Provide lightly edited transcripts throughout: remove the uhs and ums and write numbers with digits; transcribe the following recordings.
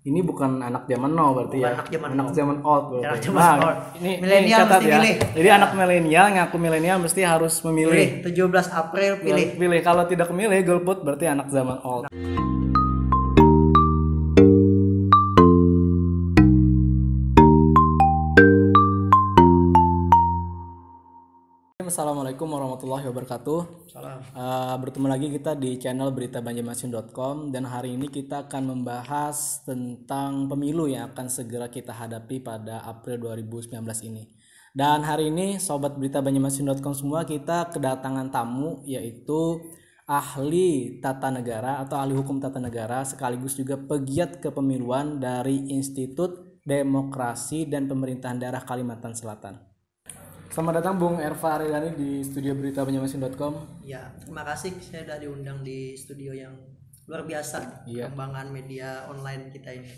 ini bukan anak zaman now berarti Bukan ya. anak zaman old berarti. Anak zaman Nah, old. ini Milenial catat mesti ya. pilih. Jadi anak milenial ngaku milenial mesti harus memilih. Pilih 17 April pilih. Pilih. Kalau tidak memilih golput berarti anak zaman old. Assalamualaikum warahmatullahi wabarakatuh. Salam. Bertemu lagi kita di channel beritabanjarmasin.com dan hari ini kita akan membahas tentang pemilu yang akan segera kita hadapi pada April 2019 ini. Dan hari ini sobat beritabanjarmasin.com semua kita kedatangan tamu yaitu ahli tata negara atau ahli hukum tata negara sekaligus juga pegiat kepemiluan dari Institut Demokrasi dan Pemerintahan Daerah Kalimantan Selatan. Selamat datang Bung Erva Aridani di studio beritabanjarmasin.com. Ya, terima kasih saya sudah diundang di studio yang luar biasa. Iya. Perkembangan media online kita ini.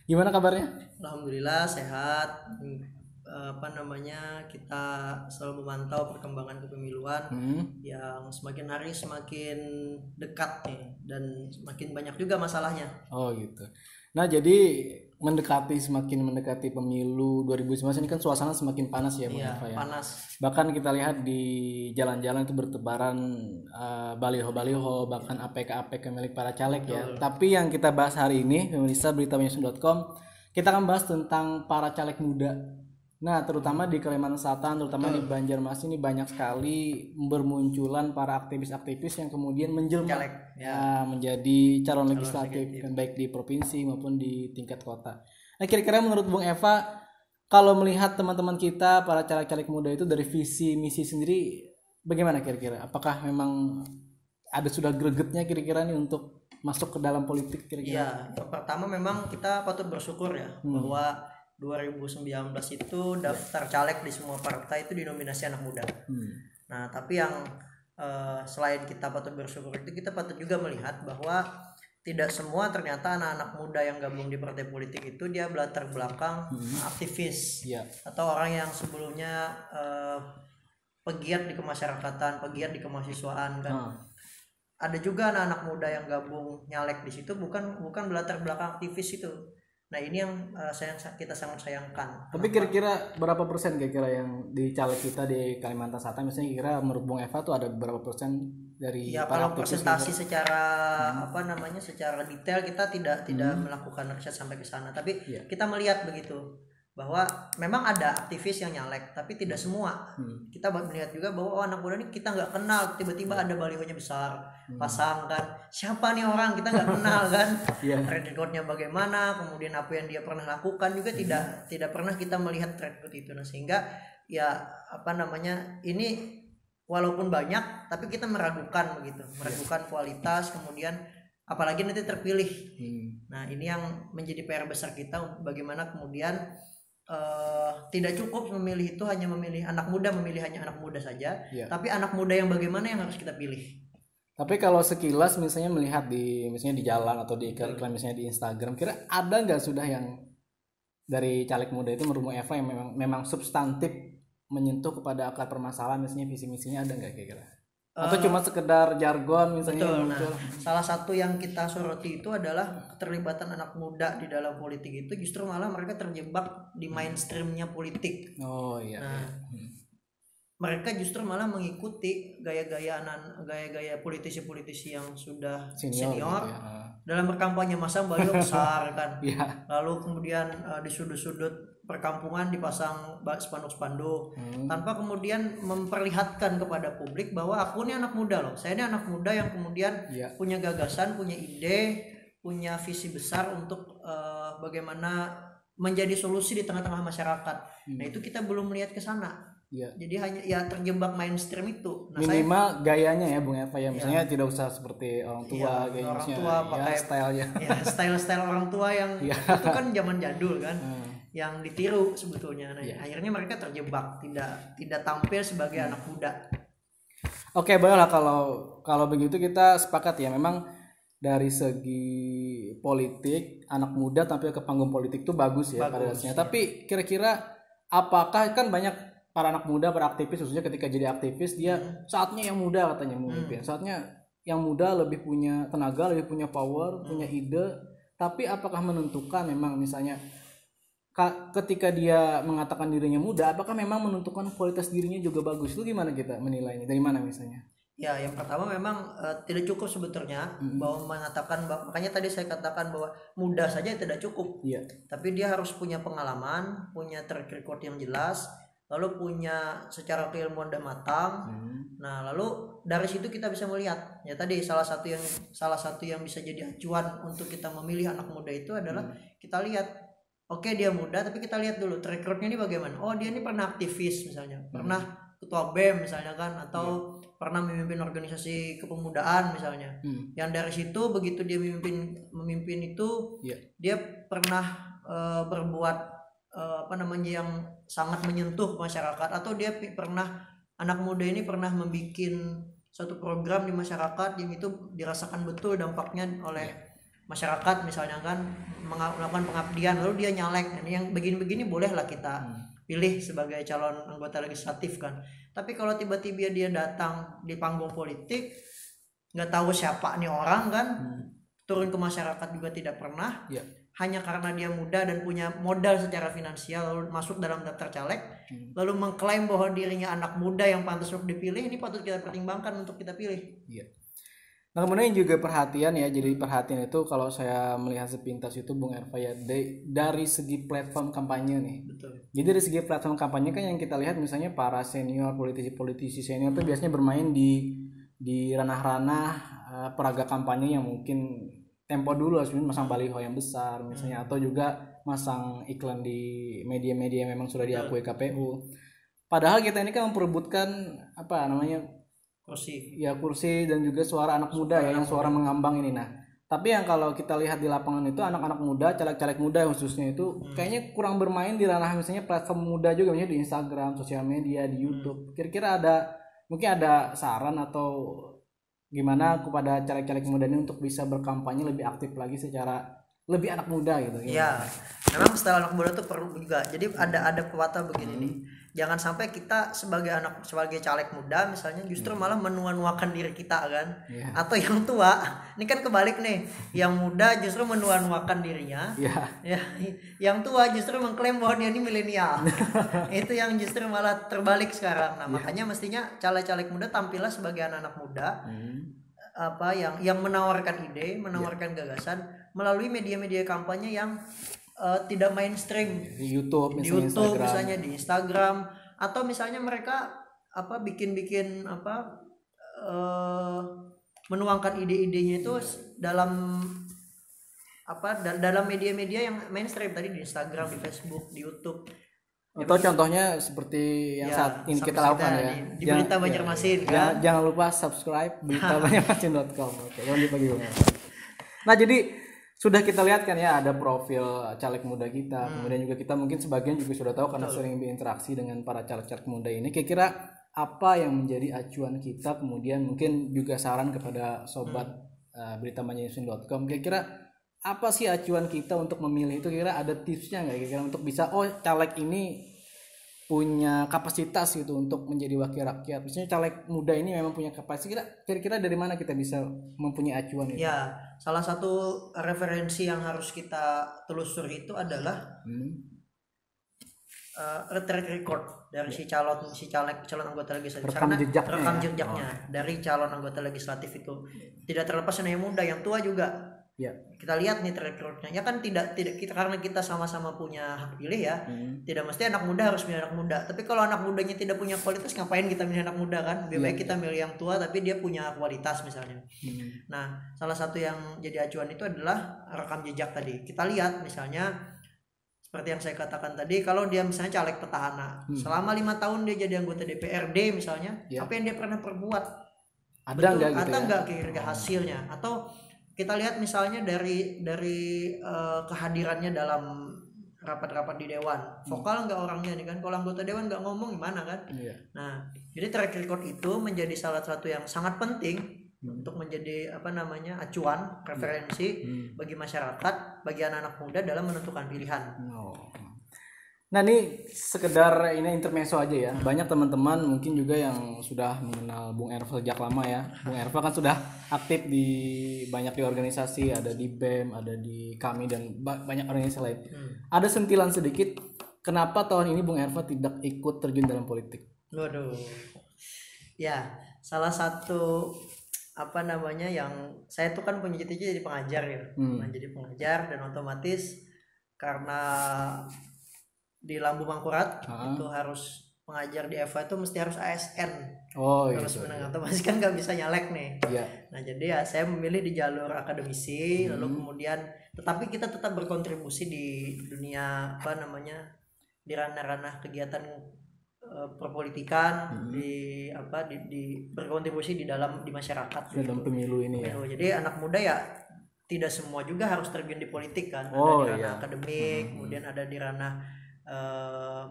Gimana kabarnya? Alhamdulillah sehat. Kita selalu memantau perkembangan kepemiluan yang semakin hari semakin dekat nih dan semakin banyak juga masalahnya. Oh gitu. Nah jadi semakin mendekati pemilu 2019 ini kan suasana semakin panas ya Bang Iya, Erva ya. panas. Bahkan kita lihat di jalan-jalan itu bertebaran baliho-baliho bahkan APK-APK milik para caleg ya. Tapi yang kita bahas hari ini pemirsa beritabanjarmasin.com, kita akan bahas tentang para caleg muda. Nah, terutama di Kalimantan Selatan, terutama di Banjarmasin ini banyak sekali bermunculan para aktivis-aktivis yang kemudian menjelma Caleg, menjadi calon legislatif baik di provinsi maupun di tingkat kota. Nah, kira-kira menurut Bung Eva, kalau melihat teman-teman kita para caleg-caleg muda itu dari visi misi sendiri, bagaimana kira-kira? Apakah memang ada sudah gregetnya kira-kira nih untuk masuk ke dalam politik kira-kira? Iya, yang pertama memang kita patut bersyukur ya bahwa 2019 itu daftar caleg di semua partai itu dinominasi anak muda. Nah, tapi yang selain kita patut bersyukur itu kita patut juga melihat bahwa tidak semua ternyata anak-anak muda yang gabung di partai politik itu dia berlatar belakang aktivis atau orang yang sebelumnya pegiat di kemasyarakatan, pegiat di kemahasiswaan kan. Ada juga anak-anak muda yang gabung nyalek di situ bukan berlatar belakang aktivis itu. Nah, ini yang kita sangat sayangkan. Tapi kira-kira berapa persen kira-kira yang di caleg kita di Kalimantan Selatan misalnya kira menurut Bung Eva tuh ada berapa persen dari ya kalau presentasi secara secara detail kita tidak melakukan riset sampai ke sana, tapi kita melihat begitu bahwa memang ada aktivis yang nyalek tapi tidak semua. Kita melihat juga bahwa anak muda ini kita nggak kenal, tiba-tiba ada balihonya besar pasang kan, siapa nih orang kita nggak kenal kan. Track recordnya bagaimana, kemudian apa yang dia pernah lakukan juga tidak pernah kita melihat track record itu. Nah, sehingga ini walaupun banyak tapi kita meragukan kualitas, kemudian apalagi nanti terpilih. Nah, ini yang menjadi PR besar kita, bagaimana kemudian tidak cukup memilih itu hanya memilih anak muda saja, tapi anak muda yang bagaimana yang harus kita pilih. Tapi kalau sekilas misalnya melihat misalnya di jalan atau di iklan misalnya di Instagram, kira ada nggak sudah yang dari caleg muda itu menurut Eva yang memang substantif menyentuh kepada akar permasalahan, misalnya visi misinya ada nggak kira-kira? Atau cuma sekedar jargon misalnya? Betul. Nah, salah satu yang kita soroti itu adalah keterlibatan anak muda di dalam politik itu justru malah mereka terjebak di mainstreamnya politik. Oh iya. Nah, mereka justru malah mengikuti gaya-gaya politisi-politisi yang sudah senior gitu ya. Dalam berkampanye masa baliho besar kan. Lalu kemudian di sudut-sudut perkampungan dipasang spanduk-spanduk tanpa kemudian memperlihatkan kepada publik bahwa aku ini anak muda loh. Saya ini anak muda yang kemudian punya gagasan, punya ide, punya visi besar untuk bagaimana menjadi solusi di tengah-tengah masyarakat. Nah, itu kita belum melihat ke sana. Jadi hanya terjebak mainstream itu. Nah, minimal gayanya ya Bung Eva ya, misalnya tidak usah seperti orang tua, orang tua pakai stylenya. Style orang tua yang itu kan zaman jadul kan. Yang ditiru sebetulnya. Nah, akhirnya mereka terjebak, tidak tampil sebagai anak muda. Oke, baiklah kalau begitu kita sepakat ya, memang dari segi politik anak muda tampil ke panggung politik itu bagus ya pada dasarnya. Tapi kira-kira apakah kan banyak para anak muda beraktivis, khususnya ketika jadi aktivis dia saatnya yang muda katanya memimpin. Saatnya yang muda lebih punya tenaga, lebih punya power, punya ide, Tapi apakah menentukan memang misalnya ketika dia mengatakan dirinya muda, apakah memang menentukan kualitas dirinya juga bagus? Itu gimana kita menilainya? Dari mana misalnya? Ya, yang pertama memang tidak cukup sebetulnya bahwa mengatakan, makanya tadi saya katakan bahwa muda saja tidak cukup. Iya. Tapi dia harus punya pengalaman, punya track record yang jelas, lalu punya secara keilmuan dan matang. Nah, lalu dari situ kita bisa melihat. Ya tadi salah satu yang bisa jadi acuan untuk kita memilih anak muda itu adalah kita lihat, oke, dia muda, tapi kita lihat dulu track recordnya ini bagaimana. Oh, dia ini pernah aktivis misalnya, pernah ketua BEM misalnya kan, atau pernah memimpin organisasi kepemudaan misalnya. Yang dari situ begitu dia memimpin itu, dia pernah berbuat yang sangat menyentuh masyarakat, atau dia anak muda ini pernah membuat suatu program di masyarakat yang itu dirasakan betul dampaknya oleh masyarakat misalnya kan, melakukan pengabdian, lalu dia nyalek. Ini yang begini-begini bolehlah kita pilih sebagai calon anggota legislatif kan. Tapi kalau tiba-tiba dia datang di panggung politik, nggak tahu siapa nih orang kan, turun ke masyarakat juga tidak pernah, hanya karena dia muda dan punya modal secara finansial, lalu masuk dalam daftar caleg, lalu mengklaim bahwa dirinya anak muda yang pantas untuk dipilih, ini patut kita pertimbangkan untuk kita pilih. Nah, kemudian juga perhatian ya, jadi perhatian itu kalau saya melihat sepintas itu Bung Erva ya, dari segi platform kampanye nih. Betul. Jadi dari segi platform kampanye kan yang kita lihat misalnya para senior, politisi senior itu biasanya bermain di ranah-ranah peraga kampanye yang mungkin tempo dulu sebenarnya masang baliho yang besar misalnya, atau juga masang iklan di media-media yang memang sudah diakui KPU. Padahal kita ini kan memperebutkan kursi dan juga suara anak muda ya, yang suara mengambang ini. Nah, tapi yang kalau kita lihat di lapangan itu anak-anak muda, caleg-caleg muda khususnya itu kayaknya kurang bermain di ranah misalnya platform muda juga, misalnya di Instagram, sosial media, di YouTube. Kira-kira mungkin ada saran atau gimana kepada caleg-caleg muda ini untuk bisa berkampanye lebih aktif lagi secara lebih anak muda gitu? Iya, memang setelah anak muda tuh perlu juga. Jadi ada pepatah begini nih. Jangan sampai kita sebagai caleg muda misalnya justru malah menua-nuakan diri kita kan. Atau yang tua, ini kan kebalik nih. Yang muda justru menua-nuakan dirinya. Ya, yang tua justru mengklaim bahwa dia ini milenial. Itu yang justru malah terbalik sekarang. Nah, makanya mestinya caleg-caleg muda tampillah sebagai anak-anak muda. Yang menawarkan ide, menawarkan gagasan melalui media-media kampanye yang tidak mainstream, di YouTube misalnya di Instagram, atau misalnya mereka bikin menuangkan ide-idenya itu dalam media-media yang mainstream tadi, di Instagram, di Facebook, di YouTube. Atau contohnya seperti yang saat ini kita lakukan ya, di Berita Banjarmasin kan. Jangan lupa subscribe beritabanjarmasin.com. Oke, jangan dibagi. Nah, jadi sudah kita lihat kan ya, ada profil caleg muda kita, kemudian juga kita mungkin sebagian juga sudah tahu karena sering berinteraksi dengan para caleg-caleg muda ini. Kira-kira apa yang menjadi acuan kita, kemudian mungkin juga saran kepada sobat beritabanjarmasin.com, kira-kira apa sih acuan kita untuk memilih itu? Kira-kira ada tipsnya nggak kira-kira untuk bisa caleg ini punya kapasitas gitu untuk menjadi wakil rakyat, misalnya caleg muda ini memang punya kapasitas, kira-kira dari mana kita bisa mempunyai acuan itu? Ya, salah satu referensi yang harus kita telusuri itu adalah track record dari si calon anggota legislatif, rekam jejaknya dari calon anggota legislatif itu tidak terlepas dari yang muda, yang tua juga. Kita lihat nih track recordnya, ya kan tidak kita, karena kita sama-sama punya hak pilih ya, tidak mesti anak muda harus milih anak muda. Tapi kalau anak mudanya tidak punya kualitas, ngapain kita milih anak muda kan? Lebih baik kita milih yang tua tapi dia punya kualitas misalnya. Nah, salah satu yang jadi acuan itu adalah rekam jejak tadi. Kita lihat misalnya seperti yang saya katakan tadi, kalau dia misalnya caleg petahana, selama 5 tahun dia jadi anggota DPRD misalnya, apa yang dia pernah perbuat? Ada nggak kira-kira hasilnya? Atau kita lihat misalnya dari kehadirannya dalam rapat-rapat di dewan, vokal nggak orangnya nih kan? Kalau anggota dewan nggak ngomong gimana kan? Nah, jadi track record itu menjadi salah satu yang sangat penting untuk menjadi acuan, referensi bagi masyarakat, bagi anak-anak muda dalam menentukan pilihan. Nah ini sekedar ini intermezzo aja ya. Banyak teman-teman mungkin juga yang sudah mengenal Bung Erva sejak lama ya. Bung Erva kan sudah aktif di banyak di organisasi, ada di BEM, ada di kami dan banyak organisasi lain. Ada sentilan sedikit, kenapa tahun ini Bung Erva tidak ikut terjun dalam politik? Waduh. Ya, salah satu apa namanya yang saya tuh kan punya cita-cita jadi pengajar ya. Nah, jadi pengajar dan otomatis karena di Lambu Mangkurat itu harus mengajar di EVA itu mesti harus ASN. Harus menengah otomatis kan nggak bisa nyalek nih. Nah jadi ya saya memilih di jalur akademisi lalu kemudian tetapi kita tetap berkontribusi di dunia apa namanya di ranah-ranah kegiatan perpolitikan di apa di berkontribusi di masyarakat dalam pemilu ini ya. Jadi anak muda ya tidak semua juga harus terjun di politik kan. Ada di ranah akademik, kemudian ada di ranah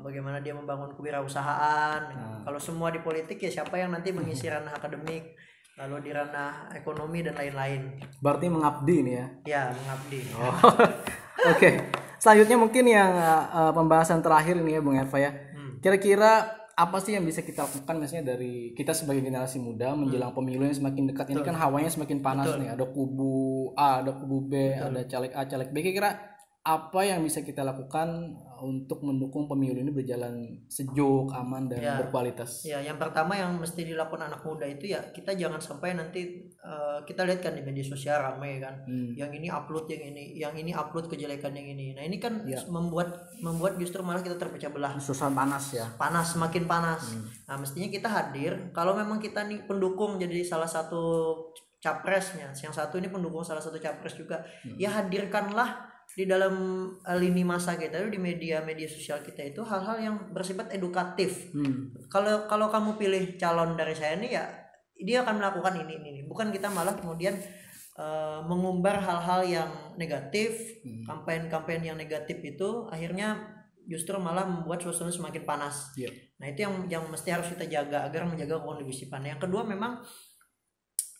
bagaimana dia membangun kewirausahaan. Kalau semua di politik ya siapa yang nanti mengisi ranah akademik, lalu di ranah ekonomi dan lain-lain. Berarti mengabdi nih ya? Ya mengabdi. Oke. Selanjutnya mungkin yang pembahasan terakhir ini ya Bung Erva ya. Kira-kira apa sih yang bisa kita lakukan misalnya dari kita sebagai generasi muda menjelang pemilu yang semakin dekat ini kan hawanya semakin panas nih, ada kubu A, ada kubu B, ada caleg A, caleg B. Kira-kira apa yang bisa kita lakukan untuk mendukung pemilu ini berjalan sejuk, aman dan berkualitas? Ya, yang pertama yang mesti dilakukan anak muda itu ya kita jangan sampai nanti kita lihat kan di media sosial ramai kan, yang ini upload yang ini upload kejelekan yang ini. Nah ini kan membuat justru malah kita terpecah belah. Suasana panas ya. Panas, semakin panas. Nah mestinya kita hadir kalau memang kita nih pendukung jadi salah satu capresnya, yang satu ini pendukung salah satu capres juga, ya hadirkanlah di dalam lini masa kita di media sosial kita itu hal-hal yang bersifat edukatif. Kalau kamu pilih calon dari saya nih ya dia akan melakukan ini. Bukan kita malah kemudian mengumbar hal-hal yang negatif, kampanye yang negatif itu akhirnya justru malah membuat suasana semakin panas. Nah itu yang mesti harus kita jaga agar menjaga kondusifan. Yang kedua memang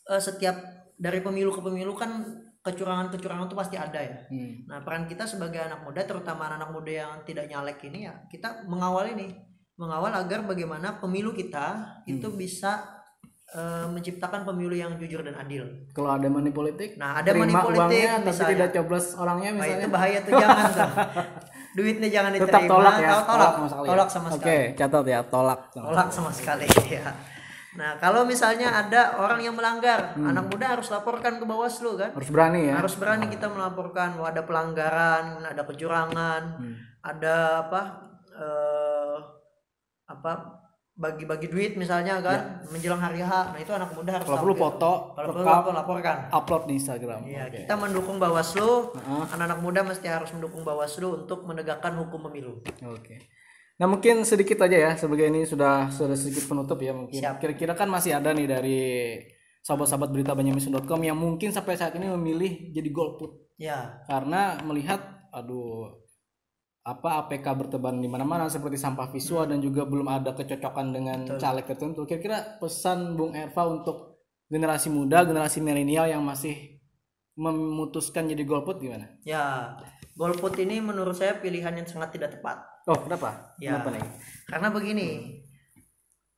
setiap dari pemilu ke pemilu kan kecurangan itu pasti ada ya. Nah peran kita sebagai anak muda, terutama anak muda yang tidak nyalek ini ya kita mengawal agar bagaimana pemilu kita itu bisa menciptakan pemilu yang jujur dan adil. Kalau ada money politik, nah ada money politik misalnya, tapi tidak coblos orangnya misalnya. Itu bahaya tuh, jangan tuh. Duitnya jangan diterima. Tetap tolak ya. Tolak sama sekali. Oke, catat ya, tolak sama sekali ya. Nah, kalau misalnya ada orang yang melanggar, anak muda harus laporkan ke Bawaslu kan? Harus berani ya. Harus berani kita melaporkan bahwa ada pelanggaran, ada kecurangan, ada bagi-bagi duit misalnya kan, menjelang hari H. Nah, itu anak muda harus perlu foto, laporkan, upload di Instagram. Iya, kita mendukung Bawaslu. Anak-anak muda mesti harus mendukung Bawaslu untuk menegakkan hukum pemilu. Oke. Nah mungkin sedikit aja ya sebagai ini sudah sedikit penutup ya mungkin. Kira-kira kan masih ada nih dari sahabat-sahabat berita banjarmasin.com yang mungkin sampai saat ini memilih jadi golput. Ya. Karena melihat APK bertebaran di mana-mana seperti sampah visual dan juga belum ada kecocokan dengan caleg tertentu. Kira-kira pesan Bung Erva untuk generasi muda, generasi milenial yang masih memutuskan jadi golput gimana? Ya, golput ini menurut saya pilihan yang sangat tidak tepat. Oh, kenapa? Ya, kenapa nih? Karena begini,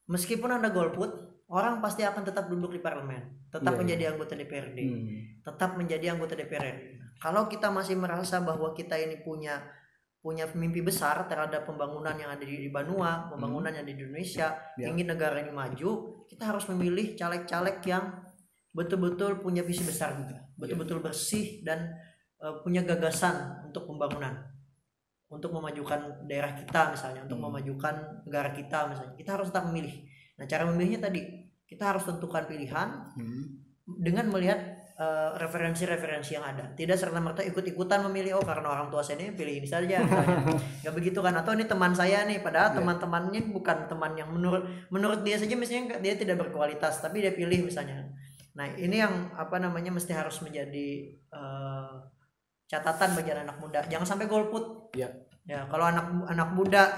meskipun ada golput, orang pasti akan tetap duduk di parlemen, tetap menjadi anggota DPRD, tetap menjadi anggota DPR. Kalau kita masih merasa bahwa kita ini punya mimpi besar terhadap pembangunan yang ada di Banua, pembangunan yang ada di Indonesia, ingin negara ini maju, kita harus memilih caleg-caleg yang betul-betul punya visi besar juga, betul-betul bersih dan punya gagasan untuk pembangunan, untuk memajukan daerah kita misalnya, untuk memajukan negara kita misalnya. Kita harus tetap memilih. Nah, cara memilihnya tadi kita harus tentukan pilihan dengan melihat referensi-referensi yang ada. Tidak serta-merta ikut-ikutan memilih karena orang tua saya ini pilih ini saja misalnya. Gak begitu kan, atau ini teman saya nih padahal teman-temannya bukan teman yang menurut dia saja misalnya dia tidak berkualitas tapi dia pilih misalnya. Nah, ini yang mesti harus menjadi catatan bagi anak muda. Jangan sampai golput. Ya, kalau anak muda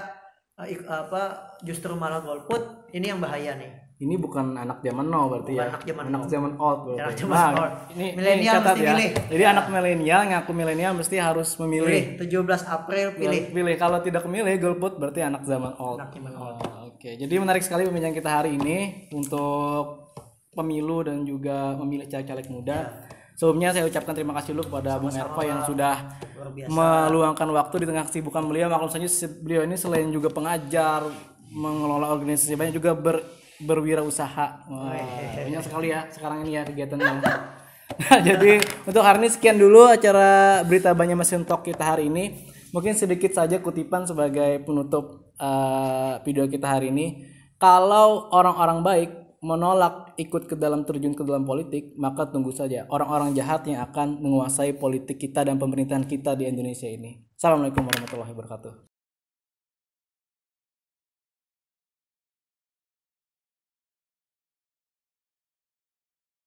justru malah golput, ini yang bahaya nih. ini bukan anak zaman now berarti Bukan ya. anak zaman Old berarti. Anak zaman old. Ini Milenial catat mesti ya. milih. Jadi anak milenial ngaku milenial mesti harus memilih. Pilih 17 April pilih. Kalau tidak memilih golput berarti anak zaman old. Anak zaman old. Oke. Jadi menarik sekali pembicaraan kita hari ini untuk pemilu dan juga memilih caleg-caleg muda. Sebelumnya saya ucapkan terima kasih dulu kepada Bung Erva yang sudah Luar biasa. meluangkan waktu di tengah kesibukan beliau. Maklum saja beliau ini selain juga pengajar, mengelola organisasi banyak juga berwirausaha. Banyak sekali ya sekarang ini ya kegiatannya. Nah, jadi untuk hari ini sekian dulu acara Berita Banjarmasin Talk kita hari ini. Mungkin sedikit saja kutipan sebagai penutup video kita hari ini. Kalau orang-orang baik menolak ikut terjun ke dalam politik, maka tunggu saja orang-orang jahat yang akan menguasai politik kita dan pemerintahan kita di Indonesia ini. Assalamualaikum warahmatullahi wabarakatuh.